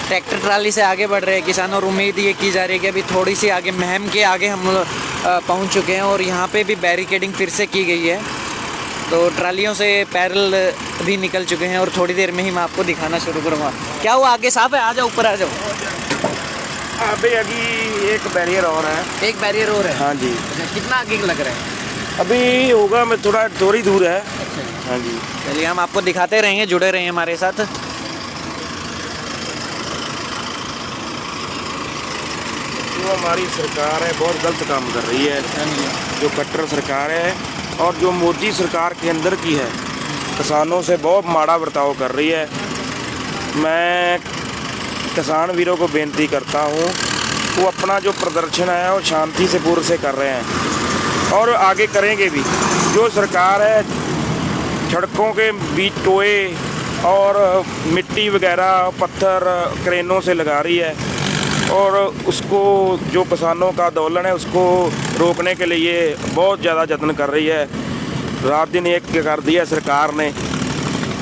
Tractor trolley से आगे बढ़ रहे हैं किसान और उम्मीद ये की जा रही है कि अभी थोड़ी सी आगे महम के आगे हम लोग पहुँच चुके हैं और यहाँ पे भी बैरिकेडिंग फिर से की गई है। तो ट्रालियों से पैरल भी निकल चुके हैं और थोड़ी देर में ही मैं आपको दिखाना शुरू करूँगा। क्या हुआ, आगे साफ है? आ जाओ, ऊपर आ जाओ। अभी एक बैरियर और है। एक बैरियर और है? हाँ जी। कितना आगे लग रहा है? अभी होगा, मैं थोड़ी दूर है। हाँ जी, चलिए हम आपको दिखाते रहेंगे, जुड़े रहेंगे हमारे साथ। जो हमारी सरकार है बहुत गलत काम कर रही है, जो कट्टर सरकार है और जो मोदी सरकार के अंदर की है, किसानों से बहुत माड़ा बर्ताव कर रही है। मैं किसान वीरों को बेनती करता हूँ, वो अपना जो प्रदर्शन है वो शांति से पूर्व से कर रहे हैं और आगे करेंगे भी। जो सरकार है सड़कों के बीच टोए और मिट्टी वगैरह पत्थर क्रेनों से लगा रही है और उसको जो किसानों का आंदोलन है उसको रोकने के लिए बहुत ज़्यादा यत्न कर रही है। रात दिन एक कर दिया सरकार ने।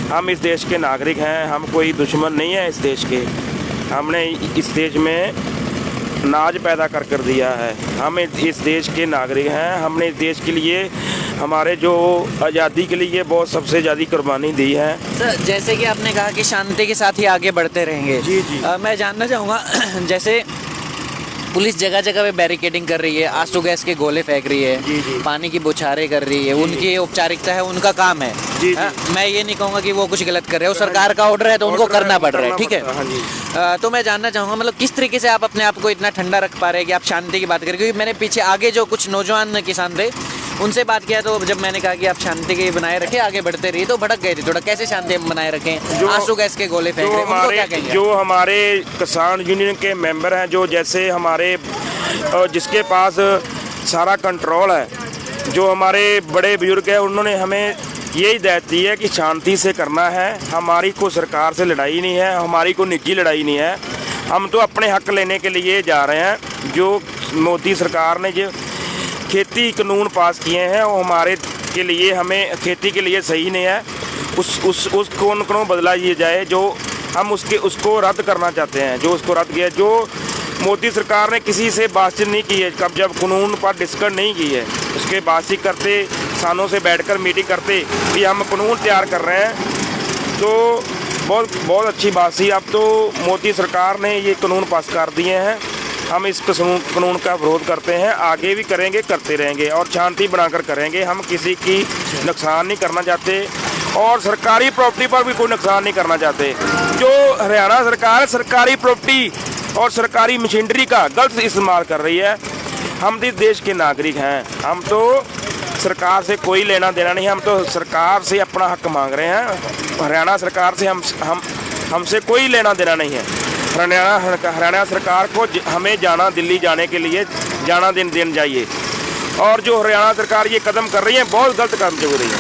हम इस देश के नागरिक हैं, हम कोई दुश्मन नहीं है इस देश के। हमने इस देश में नाज पैदा कर दिया है। हम इस देश के नागरिक हैं। हमने इस देश के लिए हमारे जो आज़ादी के लिए बहुत सबसे ज़्यादा कुर्बानी दी है। सर, जैसे कि आपने कहा कि शांति के साथ ही आगे बढ़ते रहेंगे। जी जी। मैं जानना चाहूँगा जैसे पुलिस जगह जगह पे बैरिकेडिंग कर रही है, आंसू गैस के गोले फेंक रही है, जी जी, पानी की बौछारें कर रही है, उनकी औपचारिकता है, उनका काम है। जी हाँ, जी। मैं ये नहीं कहूँगा कि वो कुछ गलत कर रहे हो, सरकार का ऑर्डर है तो उनको करना पड़ रहा है, ठीक है। हाँ जी। तो मैं जानना चाहूँगा मतलब किस तरीके से आप अपने आप को इतना ठंडा रख पा रहे हैं कि आप शांति की बात करें, क्योंकि मैंने पीछे आगे जो कुछ नौजवान किसान थे उनसे बात किया तो जब मैंने कहा कि आप शांति के बनाए रखें, आगे बढ़ते रहिए, तो भड़क गए थे थोड़ा। कैसे शांति बनाए रखें? आंसू गैस के गोले फेंक रहे हैं, उनको क्या कहेंगे? जो हमारे किसान यूनियन के मेंबर हैं, जो जैसे हमारे जिसके पास सारा कंट्रोल है, जो हमारे बड़े बुजुर्ग हैं, उन्होंने हमें यही हिदायत दी है कि शांति से करना है। हमारी को सरकार से लड़ाई नहीं है, हमारी को निजी लड़ाई नहीं है। हम तो अपने हक लेने के लिए जा रहे हैं। जो मोदी सरकार ने जो खेती कानून पास किए हैं वो हमारे के लिए, हमें खेती के लिए सही नहीं है। उस कानून को बदला दिया जाए जो हम उसको रद्द करना चाहते हैं। जो उसको रद्द किया, जो मोदी सरकार ने किसी से बातचीत नहीं की है, जब कानून पर डिस्कस नहीं की है, उसके बातचीत करते, किसानों से बैठकर मीटिंग करते कि हम कानून तैयार कर रहे हैं, तो बहुत अच्छी बात थी। अब तो मोदी सरकार ने ये कानून पास कर दिए हैं। हम इस कानून का विरोध करते हैं, आगे भी करेंगे, करते रहेंगे और शांति बनाकर करेंगे। हम किसी की नुकसान नहीं करना चाहते और सरकारी प्रॉपर्टी पर भी कोई नुकसान नहीं करना चाहते। जो हरियाणा सरकार सरकारी प्रॉपर्टी और सरकारी मशीनरी का गलत इस्तेमाल कर रही है। हम इस देश के नागरिक हैं, हम तो सरकार से कोई लेना देना नहीं, हम तो सरकार से अपना हक मांग रहे हैं। हरियाणा सरकार से हमसे कोई लेना देना नहीं है। हरियाणा सरकार को हमें जाना, दिल्ली जाने के लिए जाना दिन चाहिए और जो हरियाणा सरकार ये कदम कर रही है बहुत गलत कदम चल रही है।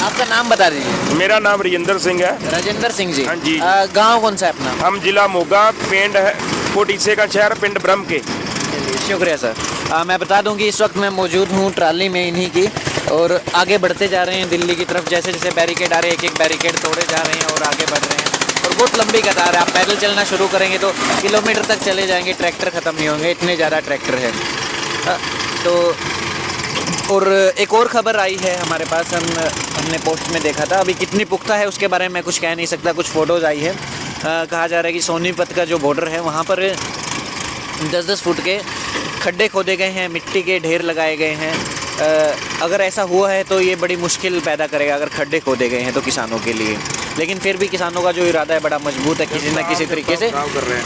आपका नाम बता दीजिए। मेरा नाम राजेंद्र सिंह है। राजेंद्र सिंह जी। हाँ जी। गांव कौन सा है अपना? हम जिला मोगा, पिंड है कोटीसे का शहर, पिंड ब्रह्म के। शुक्रिया सर। मैं बता दूं कि इस वक्त मैं मौजूद हूं ट्राली में इन्हीं की और आगे बढ़ते जा रहे हैं दिल्ली की तरफ। जैसे जैसे बैरिकेड आ रहे हैं, एक एक बैरिकेड तोड़े जा रहे हैं और आगे बढ़ रहे हैं और बहुत लंबी कतार है। आप पैदल चलना शुरू करेंगे तो किलोमीटर तक चले जाएंगे, ट्रैक्टर ख़त्म नहीं होंगे, इतने ज़्यादा ट्रैक्टर है। तो और एक और ख़बर आई है हमारे पास, हमने पोस्ट में देखा था। अभी कितनी पुख्ता है उसके बारे में मैं कुछ कह नहीं सकता। कुछ फ़ोटोज़ आई है, कहा जा रहा है कि सोनीपत का जो बॉर्डर है वहाँ पर 10-10 फुट के खड्डे खोदे गए हैं, मिट्टी के ढेर लगाए गए हैं। अगर ऐसा हुआ है तो ये बड़ी मुश्किल पैदा करेगा अगर खड्डे खोदे गए हैं तो किसानों के लिए। लेकिन फिर भी किसानों का जो इरादा है बड़ा मजबूत है, किसी न किसी तरीके से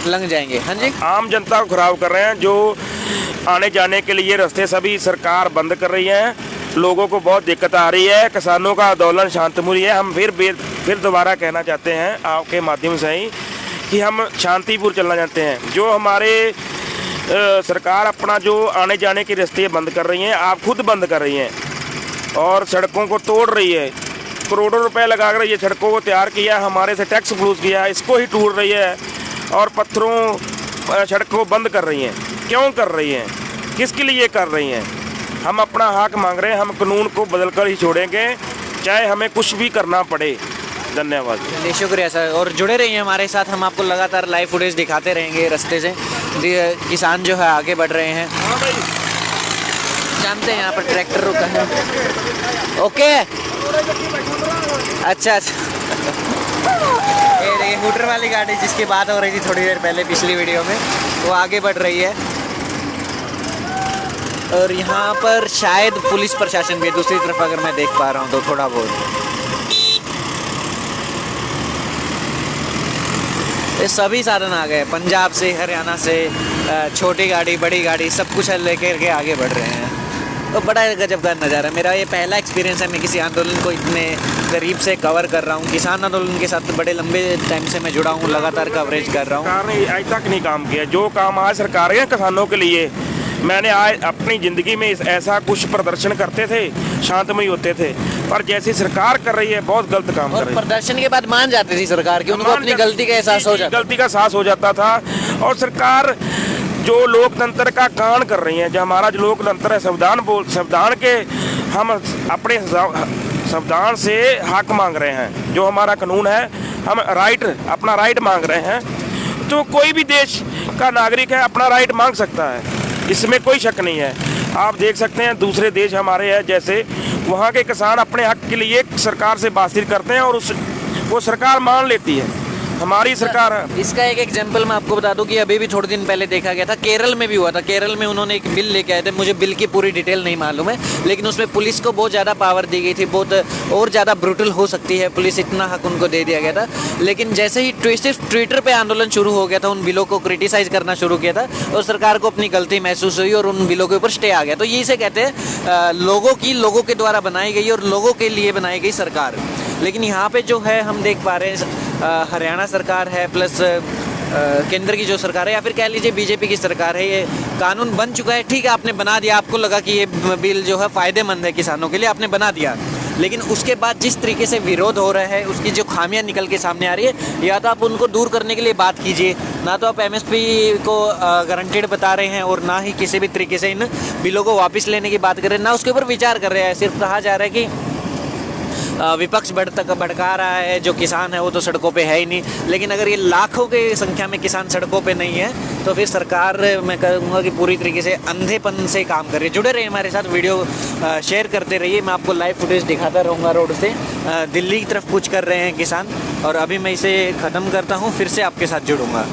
लंघ जाएंगे। हाँ जी, आम जनता को खराब कर रहे हैं। जो आने जाने के लिए रास्ते सभी सरकार बंद कर रही है, लोगों को बहुत दिक्कत आ रही है। किसानों का आंदोलन शांतिपूर्ण है। हम फिर दोबारा कहना चाहते हैं आपके माध्यम से ही कि हम शांतिपूर्ण चलना चाहते हैं। जो हमारे सरकार अपना जो आने जाने के रास्ते बंद कर रही हैं, आप खुद बंद कर रही हैं और सड़कों को तोड़ रही है। करोड़ों रुपए लगा कर ये सड़कों को तैयार किया, हमारे से टैक्स वसूल किया, इसको ही टूट रही है और पत्थरों सड़कों को बंद कर रही हैं। क्यों कर रही हैं, किसके लिए कर रही हैं? हम अपना हक मांग रहे हैं। हम कानून को बदल कर ही छोड़ेंगे, चाहे हमें कुछ भी करना पड़े। धन्यवाद। चलिए शुक्रिया सर, और जुड़े रहिए हमारे साथ, हम आपको लगातार लाइव फुटेज दिखाते रहेंगे रास्ते से। किसान जो है आगे बढ़ रहे हैं, जानते हैं यहाँ पर ट्रैक्टर रुका है। ओके, अच्छा ये हूटर वाली गाड़ी जिसकी बात हो रही थी थोड़ी देर पहले पिछली वीडियो में, वो आगे बढ़ रही है। और यहाँ पर शायद पुलिस प्रशासन भी है दूसरी तरफ, अगर मैं देख पा रहा हूँ तो थोड़ा बहुत। ये सभी साधन आ गए, पंजाब से, हरियाणा से, छोटी गाड़ी बड़ी गाड़ी सब कुछ लेकर के आगे बढ़ रहे हैं। तो बड़ा गजब का नज़ारा, मेरा ये पहला एक्सपीरियंस है, मैं किसी आंदोलन को इतने करीब से कवर कर रहा हूँ। किसान आंदोलन के साथ बड़े लंबे टाइम से मैं जुड़ा हूँ, लगातार कवरेज कर रहा हूँ। सरकार ने आज तक नहीं काम किया जो काम आज सरकार है किसानों के लिए। मैंने आज अपनी ज़िंदगी में ऐसा कुछ प्रदर्शन करते थे, शांतमय होते थे, पर जैसी सरकार कर रही है बहुत गलत काम कर रही है। प्रदर्शन के बाद मान जाती थी सरकार की, उनको अपनी गलती का एहसास हो जाता, गलती का एहसास हो जाता था। और सरकार जो लोकतंत्र का कान कर रही है, जो हमारा जो लोकतंत्र है, संविधान के हम अपने संविधान से हक मांग रहे हैं, जो हमारा कानून है, हम अपना राइट मांग रहे हैं। तो कोई भी देश का नागरिक है अपना राइट मांग सकता है, इसमें कोई शक नहीं है। आप देख सकते हैं दूसरे देश हमारे हैं जैसे, वहाँ के किसान अपने हक के लिए सरकार से बातचीत करते हैं और वो सरकार मान लेती है, हमारी सरकार है। इसका एक एग्जांपल मैं आपको बता दूं कि अभी भी थोड़े दिन पहले देखा गया था, केरल में भी हुआ था। केरल में उन्होंने एक बिल लेके आए थे, मुझे बिल की पूरी डिटेल नहीं मालूम है, लेकिन उसमें पुलिस को बहुत ज़्यादा पावर दी गई थी, बहुत और ज़्यादा ब्रूटल हो सकती है पुलिस, इतना हक उनको दे दिया गया था। लेकिन जैसे ही सिर्फ ट्विटर पर आंदोलन शुरू हो गया था, उन बिलों को क्रिटिसाइज करना शुरू किया था और सरकार को अपनी गलती महसूस हुई और उन बिलों के ऊपर स्टे आ गया। तो ये से कहते हैं लोगों के द्वारा बनाई गई और लोगों के लिए बनाई गई सरकार। लेकिन यहाँ पे जो है हम देख पा रहे हैं हरियाणा सरकार है प्लस केंद्र की जो सरकार है, या फिर कह लीजिए बीजेपी की सरकार है, ये कानून बन चुका है। ठीक है, आपने बना दिया, आपको लगा कि ये बिल जो है फ़ायदेमंद है किसानों के लिए, आपने बना दिया, लेकिन उसके बाद जिस तरीके से विरोध हो रहा है, उसकी जो खामियां निकल के सामने आ रही है, या तो आप उनको दूर करने के लिए बात कीजिए, ना तो आप एमएसपी को गारंटेड बता रहे हैं और ना ही किसी भी तरीके से इन बिलों को वापस लेने की बात कर रहे हैं, ना उसके ऊपर विचार कर रहे हैं। सिर्फ कहा जा रहा है कि विपक्ष भड़का रहा है, जो किसान है वो तो सड़कों पे है ही नहीं। लेकिन अगर ये लाखों की संख्या में किसान सड़कों पे नहीं है, तो फिर सरकार मैं कहूँगा कि पूरी तरीके से अंधेपन से काम कर रही है। जुड़े रहिए हमारे साथ, वीडियो शेयर करते रहिए, मैं आपको लाइव फुटेज दिखाता रहूँगा रोड से। दिल्ली की तरफ कूच कर रहे हैं किसान, और अभी मैं इसे ख़त्म करता हूँ, फिर से आपके साथ जुड़ूँगा।